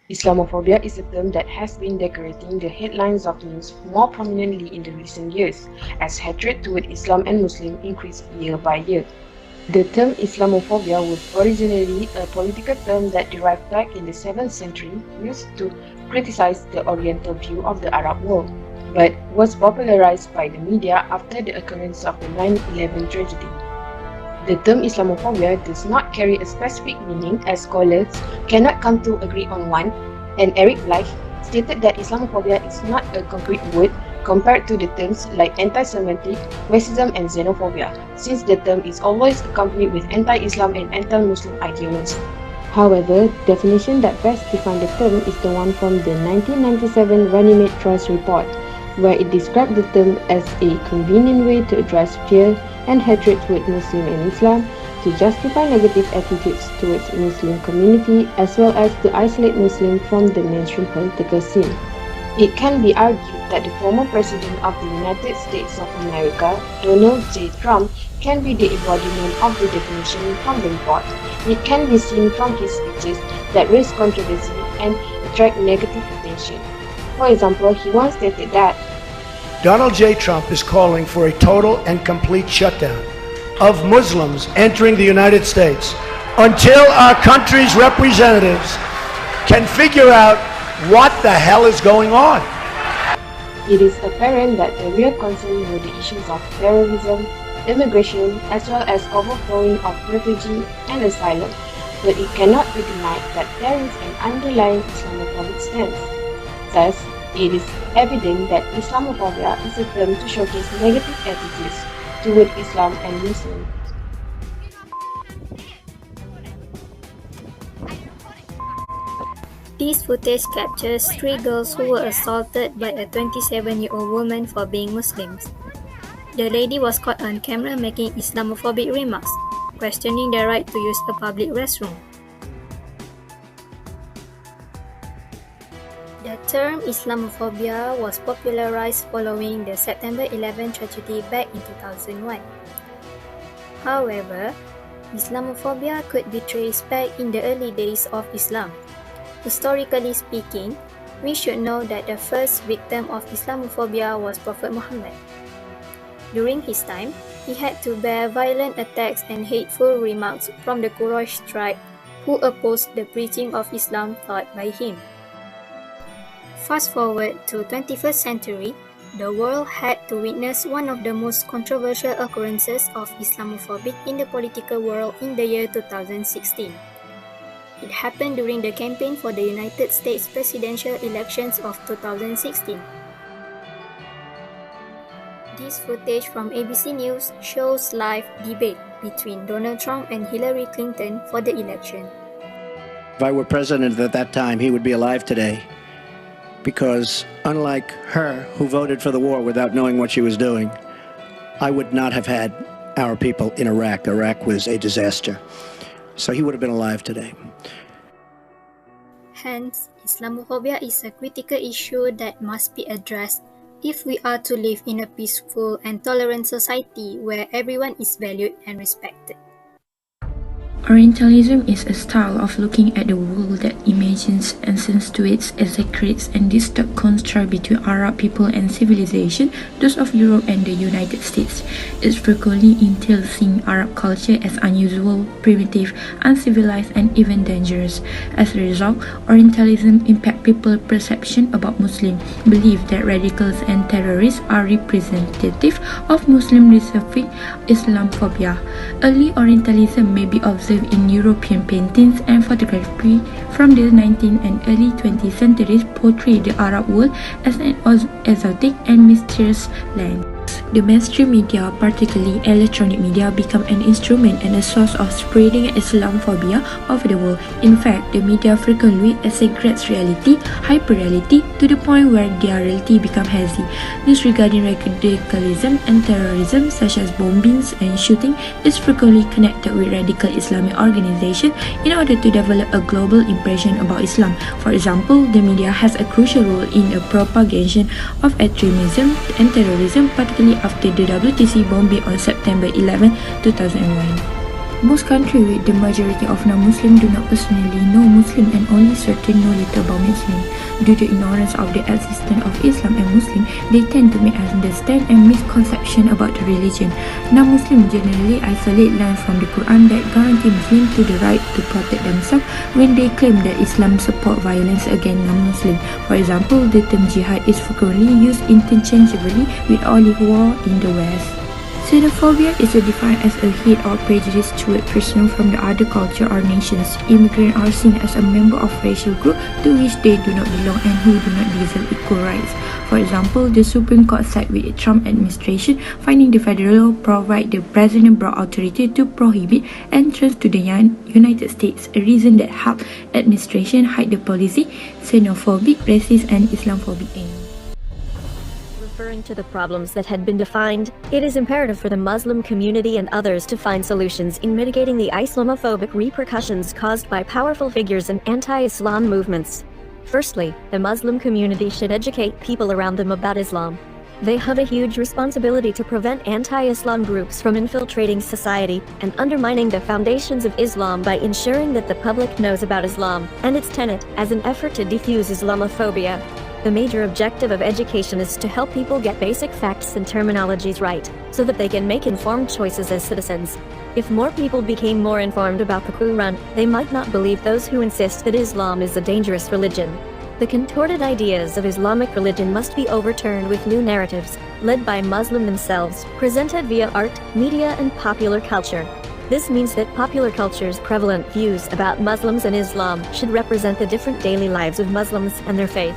Islamophobia is a term that has been decorating the headlines of news more prominently in the recent years, as hatred toward Islam and Muslims increased year by year. The term Islamophobia was originally a political term that derived back in the 7th century, used to criticize the Oriental view of the Arab world, but was popularized by the media after the occurrence of the 9/11 tragedy. The term Islamophobia does not carry a specific meaning, as scholars cannot come to agree on one, and Eric Bleich stated that Islamophobia is not a concrete word compared to the terms like anti-Semitic, racism, and xenophobia, since the term is always accompanied with anti-Islam and anti-Muslim ideology. However, the definition that best defines the term is the one from the 1997 Runnymede Trust report, where it described the term as a convenient way to address fear and hatred toward Muslim and Islam, to justify negative attitudes towards the Muslim community, as well as to isolate Muslims from the mainstream political scene. It can be argued that the former President of the United States of America, Donald J. Trump, can be the embodiment of the definition from the report. It can be seen from his speeches that raise controversy and attract negative attention. For example, he once stated that Donald J. Trump is calling for a total and complete shutdown of Muslims entering the United States until our country's representatives can figure out what the hell is going on. it is apparent that the real concern were the issues of terrorism, immigration, as well as overflowing of refugees and asylum, but it cannot be denied that there is an underlying Islamophobic stance. Thus, it is evident that Islamophobia is a term to showcase negative attitudes toward Islam and Muslims. This footage captures 3 girls who were assaulted by a 27-year-old woman for being Muslims. The lady was caught on camera making Islamophobic remarks, questioning their right to use a public restroom. The term Islamophobia was popularized following the September 11 tragedy back in 2001. However, Islamophobia could be traced back in the early days of Islam. Historically speaking, we should know that the first victim of Islamophobia was Prophet Muhammad. During his time, he had to bear violent attacks and hateful remarks from the Quraysh tribe who opposed the preaching of Islam taught by him. Fast forward to 21st century, the world had to witness one of the most controversial occurrences of Islamophobic in the political world in the year 2016. It happened during the campaign for the United States presidential elections of 2016. This footage from ABC News shows live debate between Donald Trump and Hillary Clinton for the election. If I were president at that time, he would be alive today. Because unlike her, who voted for the war without knowing what she was doing, I would not have had our people in Iraq. Iraq was a disaster. So he would have been alive today. Hence, Islamophobia is a critical issue that must be addressed if we are to live in a peaceful and tolerant society where everyone is valued and respected. Orientalism is a style of looking at the world that imagines, accentuates, exaggerates, and distorts contrast between Arab people and civilization, those of Europe and the United States. It frequently entails seeing Arab culture as unusual, primitive, uncivilized, and even dangerous. As a result, Orientalism impacts people's perception about Muslims, belief that radicals and terrorists are representative of Muslim-specific Islamophobia. Early Orientalism may be observed in European paintings and photography from the 19th and early 20th centuries portray the Arab world as an exotic and mysterious land. The mainstream media, particularly electronic media, become an instrument and a source of spreading Islamophobia over the world. In fact, the media frequently exaggerates reality, hyper-reality, to the point where their reality becomes hazy. News regarding radicalism and terrorism, such as bombings and shooting, is frequently connected with radical Islamic organizations in order to develop a global impression about Islam. For example, the media has a crucial role in the propagation of extremism and terrorism, particularly after the WTC bombing on September 11, 2001. Most countries with the majority of non-Muslim do not personally know Muslim and only certain know little about Muslim. Due to ignorance of the existence of Islam and Muslim, they tend to misunderstand and misconception about the religion. Non-Muslims generally isolate lines from the Quran that guarantee Muslims to the right to protect themselves when they claim that Islam support violence against non-Muslims. For example, the term jihad is frequently used interchangeably with holy war in the West. Xenophobia is defined as a hate or prejudice toward persons from the other culture or nations. Immigrants are seen as a member of racial group to which they do not belong and who do not deserve equal rights. For example, the Supreme Court sided with the Trump administration, finding the federal law provide the president broad authority to prohibit entrance to the United States, a reason that helped administration hide the policy, xenophobic, racist, and Islamophobic aim. Referring to the problems that had been defined, it is imperative for the Muslim community and others to find solutions in mitigating the Islamophobic repercussions caused by powerful figures and anti-Islam movements. Firstly, the Muslim community should educate people around them about Islam. They have a huge responsibility to prevent anti-Islam groups from infiltrating society and undermining the foundations of Islam by ensuring that the public knows about Islam and its tenet as an effort to defuse Islamophobia. The major objective of education is to help people get basic facts and terminologies right, so that they can make informed choices as citizens. If more people became more informed about the Quran, they might not believe those who insist that Islam is a dangerous religion. The contorted ideas of Islamic religion must be overturned with new narratives, led by Muslims themselves, presented via art, media, and popular culture. This means that popular culture's prevalent views about Muslims and Islam should represent the different daily lives of Muslims and their faith.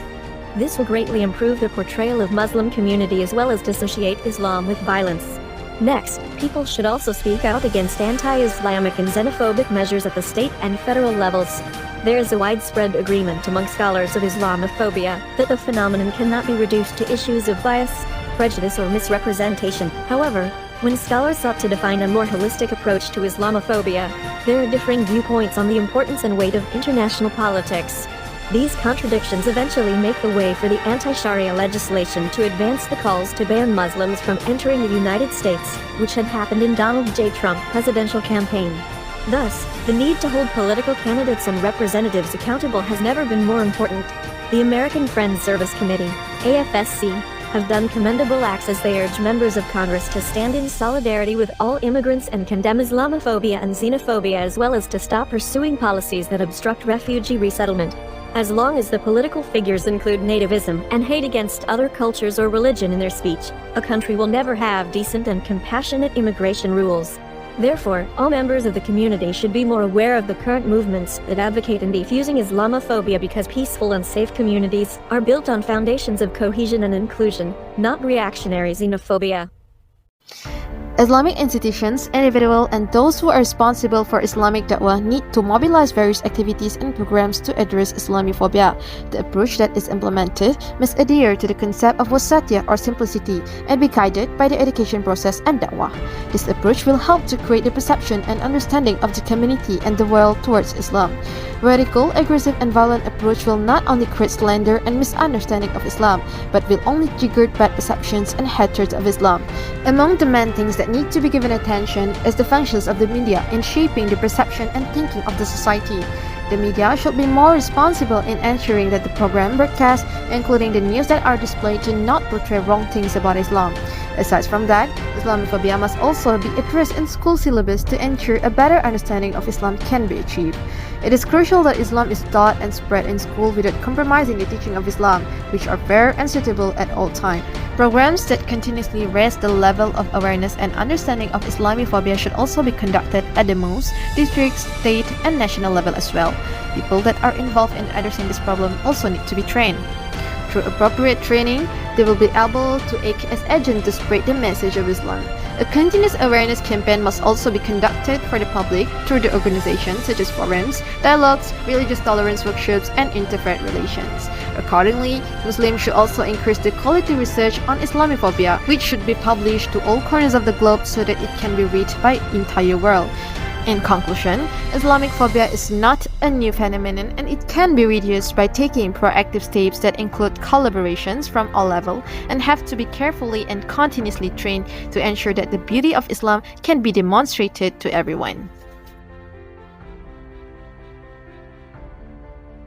This will greatly improve the portrayal of Muslim community as well as dissociate Islam with violence. Next, people should also speak out against anti-Islamic and xenophobic measures at the state and federal levels. There is a widespread agreement among scholars of Islamophobia that the phenomenon cannot be reduced to issues of bias, prejudice, or misrepresentation. However, when scholars sought to define a more holistic approach to Islamophobia, there are differing viewpoints on the importance and weight of international politics. These contradictions eventually make the way for the anti-Sharia legislation to advance the calls to ban Muslims from entering the United States, which had happened in Donald J. Trump's presidential campaign. Thus, the need to hold political candidates and representatives accountable has never been more important. The American Friends Service Committee, AFSC, have done commendable acts as they urge members of Congress to stand in solidarity with all immigrants and condemn Islamophobia and xenophobia, as well as to stop pursuing policies that obstruct refugee resettlement. As long as the political figures include nativism and hate against other cultures or religion in their speech, a country will never have decent and compassionate immigration rules. Therefore, all members of the community should be more aware of the current movements that advocate in defusing Islamophobia, because peaceful and safe communities are built on foundations of cohesion and inclusion, not reactionary xenophobia. Islamic institutions, individuals, and those who are responsible for Islamic da'wah need to mobilize various activities and programs to address Islamophobia. The approach that is implemented must adhere to the concept of wasatiyah or simplicity and be guided by the education process and da'wah. This approach will help to create the perception and understanding of the community and the world towards Islam. Radical, aggressive, and violent approach will not only create slander and misunderstanding of Islam, but will only trigger bad perceptions and hatred of Islam. Among the main things that need to be given attention is the functions of the media in shaping the perception and thinking of the society. The media should be more responsible in ensuring that the program broadcast, including the news that are displayed, do not portray wrong things about Islam. Aside from that, Islamophobia must also be addressed in school syllabus to ensure a better understanding of Islam can be achieved. It is crucial that Islam is taught and spread in school without compromising the teaching of Islam, which are fair and suitable at all times. Programs that continuously raise the level of awareness and understanding of Islamophobia should also be conducted at the most, district, state, and national level as well. People that are involved in addressing this problem also need to be trained. Through appropriate training, they will be able to act as agents to spread the message of Islam. A continuous awareness campaign must also be conducted for the public through the organizations such as forums, dialogues, religious tolerance workshops, and interfaith relations. Accordingly, Muslims should also increase the quality research on Islamophobia, which should be published to all corners of the globe so that it can be read by the entire world. In conclusion, Islamic phobia is not a new phenomenon, and it can be reduced by taking proactive steps that include collaborations from all levels and have to be carefully and continuously trained to ensure that the beauty of Islam can be demonstrated to everyone.